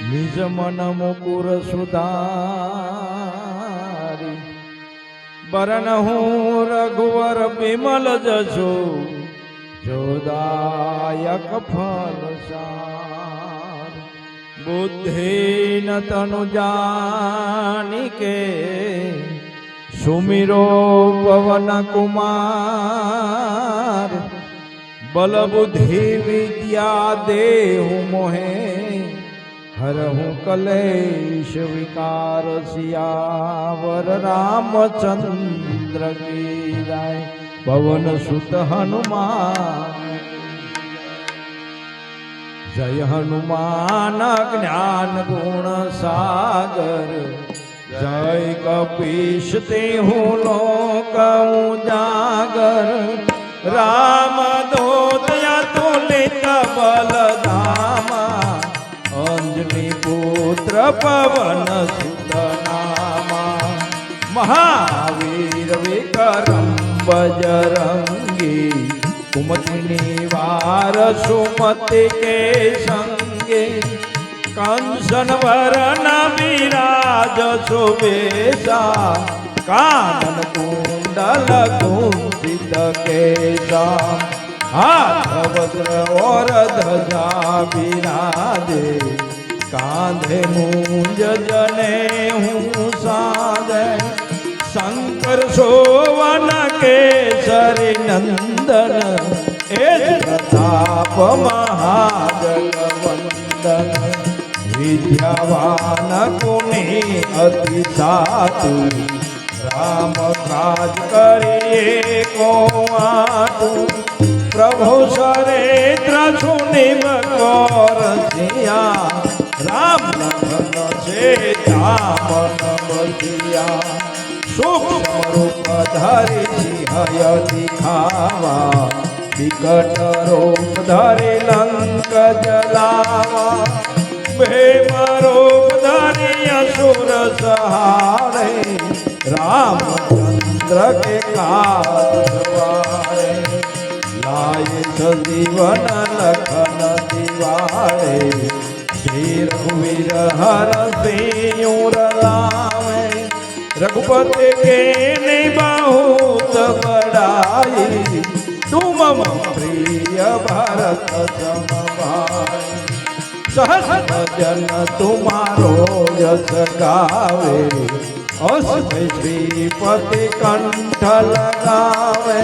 નિજ મન મુકુર સુધારી બરન હું રઘુવર બિમલ જશો જોદાયક ફલ સાર બુદ્ધિ ન તનુ જાની કે સુમિરો પવન કુમાર बल बुद्धि विद्या देहु मोहे हरहु कलेश विकार सियावर रामचंद्र की जाय पवन सुत हनुमान जय हनुमान ज्ञान गुण सागर जय कपीश तेहु लोक उजागर राम दूतया तुलित बलधामा अंजनी पुत्र पवन सुत नामा महावीर विक्रम बजरंगी कुमति निवार सुमति के संगे कंसन वरण विराज सुबेसा कानन कुंडल कुंचित केसा हाथ वज्र और ध्वजा विराजे कांधे मूंज जने हूँ साधे शंकर सोवन केसरी नंदन एज प्रताप महाजगवंदन विद्यावान गुणी अति सातु राम काज करिए को आतु प्रभु चरित्र सुनिब कर सिया राम लखन से जामन बसिया सूक्ष्म रूप धरि सिंह दिखावा विकट रूप धरि लंक जलावा भीम रूप धरि असुर सहारे रामचंद्र के काज सवारे लाए जीवन लखन दिवारे श्री रघुवीर हर सिर लावे रघुपति के बहुत बड़ाई तुम प्रिय भरत सम भाई सहस जन तुम्हारो यश गावे अस्मि श्रीपति कंठ लगावे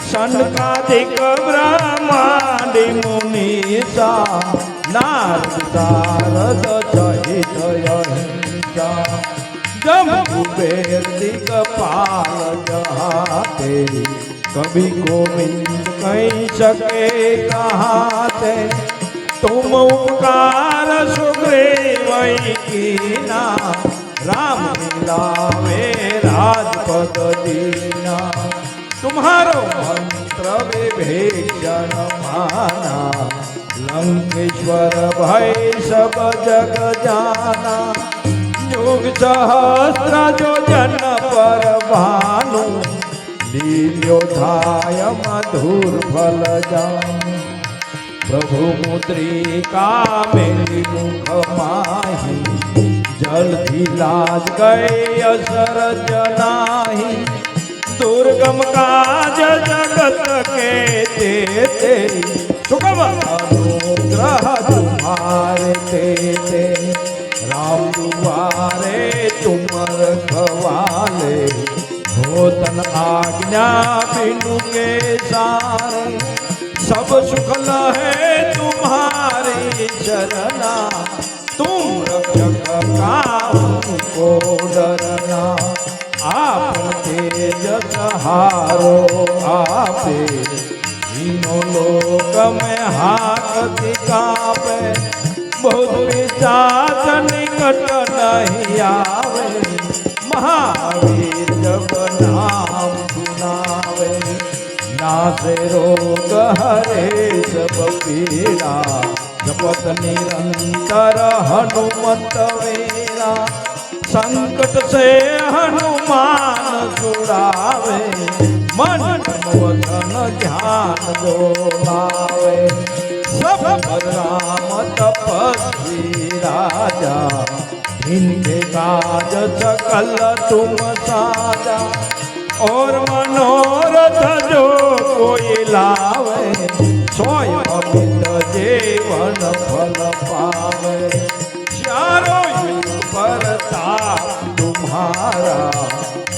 सनकादिक ब्रह्मादि मुनीसा नारद सारद सहित अहिंसा जम कुबेर दिक्पाल जहाते कभी गोविंद कहीं सके कहाते तुम उपकार सुग्रीव कीना राम मिलावे राजपद दीना तुम्हारो मंत्र विभीषण माना लंकेश्वर भय सब जग जाना युग सहस्र जो जन पर भानु लील्योधाय मधुर फल जानु प्रभु मुद्रिका मेरी मुख माही जल्दी लाज गए असर जनाही दुर्गम काज जगत के देते सुगम अनुग्रह तुम्हारे देते राम दुआरे तुम रखवाले भोतन आज्ञा बिनु के सारे सब सुख है तुम्हारी शरणा तुम रक्षक काहू को डरना आप तेज सहारो आपे तीनों लोक में हाथ कापे बहुत पिशाच निकट नहीं आवे महावीर जब नाम सुनावे नासे रोग हरे सब पीड़ा जपत निरंतर हनुमत वेरा संकट से हनुमान छुड़ावे मन वचन ध्यान जो लावे राम तपस्वी राजा, इनके काज सकल तुम साजा। और मनोरथ जो कोई लावे, सोय अमित जीवन फल पावे। चारों युग परताप तुम्हारा,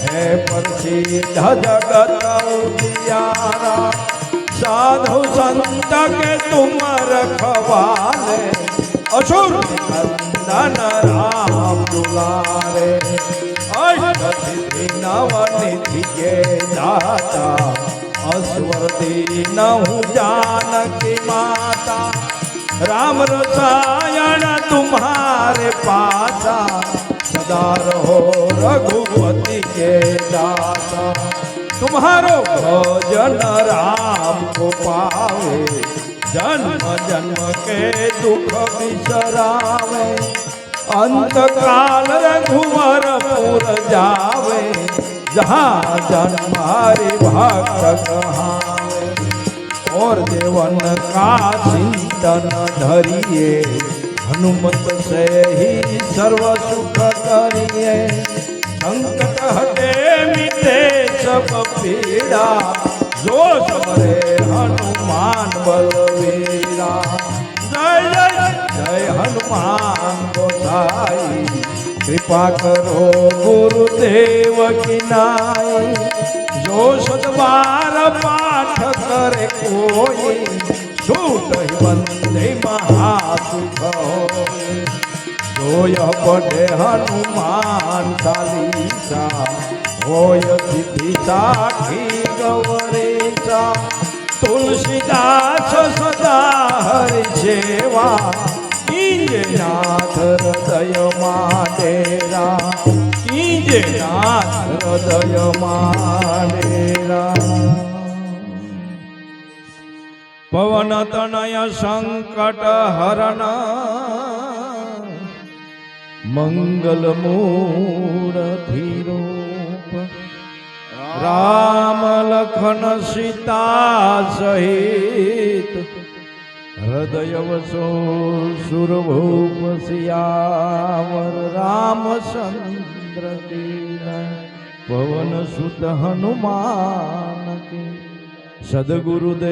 है प्रसिद्ध जगत उजियारा। साधु संत के तुम रखवाले, असुर नंदन राम दुलारे। अष्टसिद्धि नवनिधि के दाता, अस्वर दीनहु जानकी माता। राम रसायन तुम्हारे पासा, सदा रहो रघुपति के दाता। तुम्हारो भजन राम को पावे, जन्म जन्म के दुख बिसरावे। अंत काल रघुवरपुर जावे, जहाँ जन्म हरि भक्त कहावे। और देवन का चिंतन धरिए, हनुमत से ही सर्व सुख करिए। संकट हटे मिटे सब पीड़ा, जो समरे हनुमान बलवीरा। जय जय जय हनुमान गोसाई, कृपा करो गुरुदेव की नाई। जो सतबार पाठ करे कोई, छूट बंदे महासुख होय। जो यह पढ़े हनुमान चालीसा, होय सिद्धि साखी गौरीसा। तुलसीदास सदा हरि सेवा, कीजे नाथ हृदय माडेरा। कीजे नाथ हृदय माडेरा। पवन तनय संकट हरण, मंगल मूर्ति रूप। राम लखन सीता सहित, हृदय वसो सुरभूप सियावर। रामचंद्र की पवन सुत हनुमान की, सद्गुरुदेव।